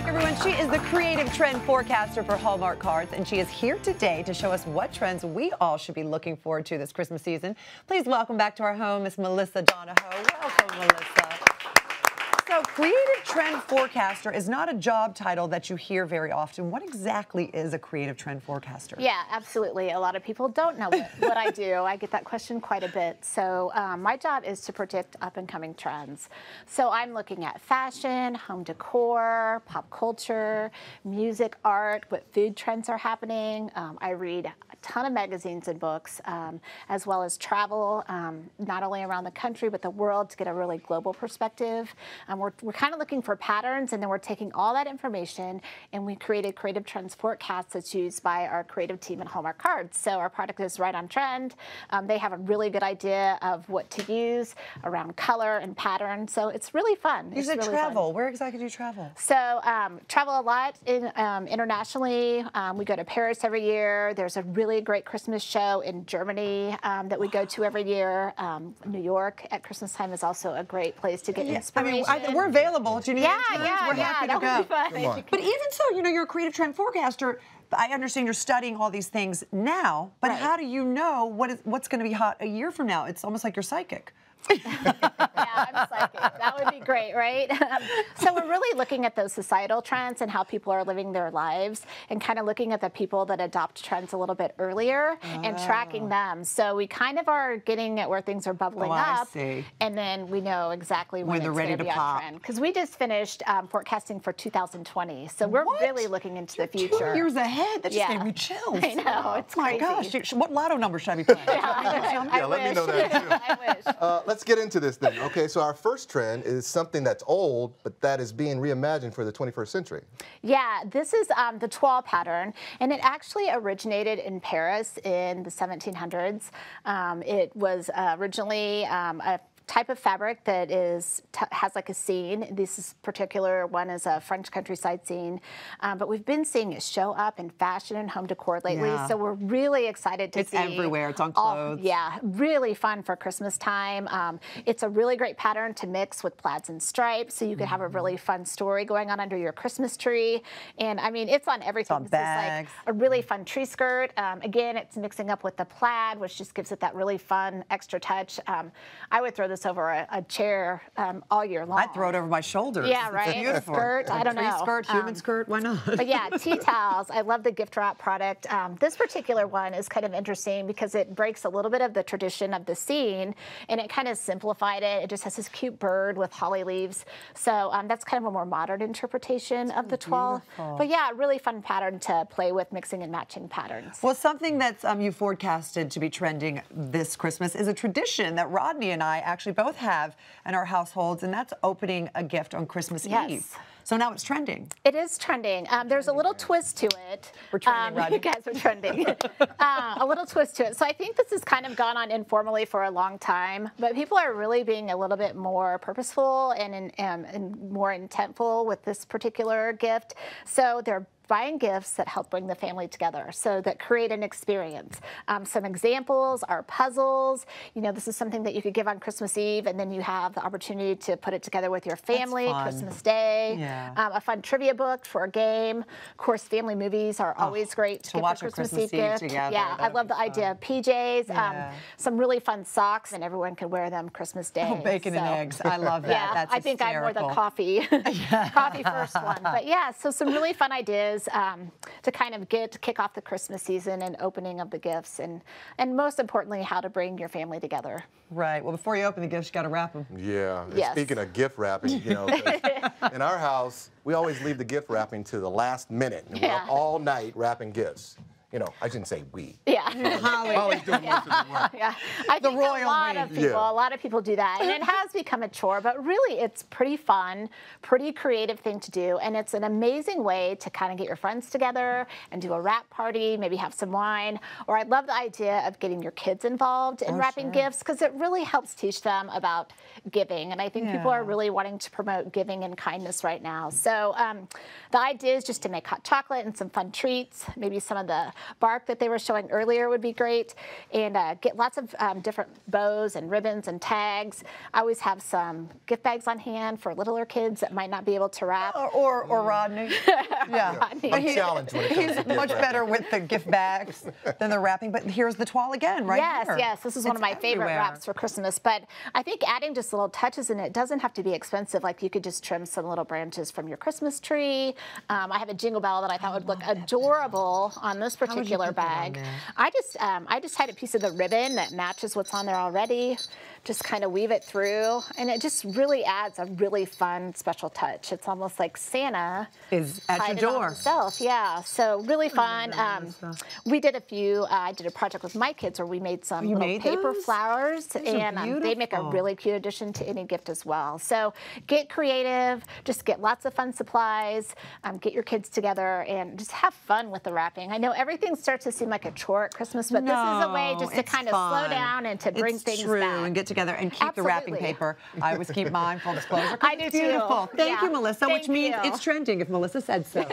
everyone. She is the creative trend forecaster for Hallmark Cards, and she is here today to show us what trends we all should be looking forward to this Christmas season. Please welcome back to our home, Miss Melissa Donoho. Welcome, Melissa. So, creative trend forecaster is not a job title that you hear very often. What exactly is a creative trend forecaster? Yeah, absolutely. A lot of people don't know what I do. I get that question quite a bit. So my job is to predict up-and-coming trends. So I'm looking at fashion, home decor, pop culture, music, art, what food trends are happening. I read a ton of magazines and books, as well as travel, not only around the country, but the world to get a really global perspective. We're kind of looking for patterns, and then we're taking all that information, and we created creative trends forecasts that's used by our creative team at Hallmark Cards. So our product is right on trend. They have a really good idea of what to use around color and pattern. So it's really fun. You said travel. Where exactly do you travel? So travel a lot internationally. We go to Paris every year. There's a really great Christmas show in Germany that we go to every year. New York at Christmas time is also a great place to get inspiration. I mean, we're available. Do you need we're happy to go. But even so, you know, you're a creative trend forecaster. I understand you're studying all these things now, but how do you know what's going to be hot a year from now? It's almost like you're psychic. Yeah, I'm psychic. That would be great, right? So we're really looking at those societal trends and how people are living their lives, and kind of looking at the people that adopt trends a little bit earlier and tracking them. So we kind of are getting at where things are bubbling up, and then we know exactly when they're ready to pop. Because we just finished forecasting for 2020, so we're really looking into the future. 2 years ahead. That just gave me chills. I know. It's crazy. My gosh. What lotto number should I be playing? Yeah, let me know that too. I wish. Let's get into this thing. Okay, so our first trend is something that's old, but that is being reimagined for the 21st century. Yeah, this is the toile pattern, and it actually originated in Paris in the 1700s. It was originally a type of fabric that has like a scene. This particular one is a French countryside scene, but we've been seeing it show up in fashion and home decor lately, so we're really excited to see. It's everywhere. It's on clothes. Yeah, really fun for Christmas time. It's a really great pattern to mix with plaids and stripes, so you could have a really fun story going on under your Christmas tree. And I mean, it's on everything. It's on bags. Is like a really fun tree skirt. Again, it's mixing up with the plaid, which just gives it that really fun extra touch. I would throw this over a chair all year long. I'd throw it over my shoulders. Yeah, right. It's beautiful. Skirt, I don't know. Tree skirt, human skirt, why not? But yeah, tea towels. I love the gift wrap product. This particular one is kind of interesting because it breaks a little bit of the tradition of the scene, and it kind of simplified it. It just has this cute bird with holly leaves. So that's kind of a more modern interpretation of the toile. But yeah, really fun pattern to play with, mixing and matching patterns. Well, something that's you forecasted to be trending this Christmas is a tradition that Rodney and I actually both have in our households, and that's opening a gift on Christmas Eve. So now it's trending. It is trending. There's a little twist to it. We're trending, Rodney. You guys are trending. A little twist to it. So I think this has kind of gone on informally for a long time, but people are really being a little bit more purposeful and more intentful with this particular gift. So they're buying gifts that help bring the family together, so that create an experience. Some examples are puzzles. You know, this is something that you could give on Christmas Eve, and then you have the opportunity to put it together with your family Christmas Day. A fun trivia book for a game. Of course, family movies are always great to give watch a Christmas Eve gift. Together. Yeah, I love the idea of PJs. Some really fun socks, and everyone can wear them Christmas Day. Oh, bacon and eggs. I love that. Yeah, that's I think I wore the coffee, coffee first one. But yeah, so some really fun ideas to kind of kick off the Christmas season and opening of the gifts, and most importantly, how to bring your family together. Right. Well, before you open the gifts, you got to wrap them. Yeah. Speaking of gift wrapping, you know, in our house, we always leave the gift wrapping to the last minute, and we're up all night wrapping gifts. You know, I shouldn't say we. Yeah. Holly's doing most of the work. Yeah. I think a lot of people do that, and it has become a chore, but really it's pretty fun, pretty creative thing to do, and it's an amazing way to kind of get your friends together and do a wrap party, maybe have some wine, or I love the idea of getting your kids involved in wrapping gifts, because it really helps teach them about giving, and I think people are really wanting to promote giving and kindness right now. So the idea is just to make hot chocolate and some fun treats, maybe some of the bark that they were showing earlier would be great. And get lots of different bows and ribbons and tags. I always have some gift bags on hand for littler kids that might not be able to wrap. Or Rodney. Yeah. Rodney. I'm challenged when it comes to He's gift much wrapping. better with the gift bags than the wrapping. But here's the toile again, right here. Yes, this is one of my favorite wraps for Christmas. But I think adding just little touches in it doesn't have to be expensive. Like you could just trim some little branches from your Christmas tree. I have a jingle bell that I thought would look adorable on this particular bag. I just had a piece of the ribbon that matches what's on there already. Just kind of weave it through, and it just really adds a really fun special touch. It's almost like Santa is at your door himself. Yeah, so really fun. We did I did a project with my kids where we made some little paper flowers, and they make a really cute addition to any gift as well. So get creative, just get lots of fun supplies, get your kids together, and just have fun with the wrapping. I know everything starts to seem like a chore at Christmas, but this is a way just to kind of slow down and to bring things back. And get together and keep the wrapping paper. I always keep mine, full disclosure. I do too. Beautiful. Thank you, Melissa, which means you. it's trending if Melissa said so.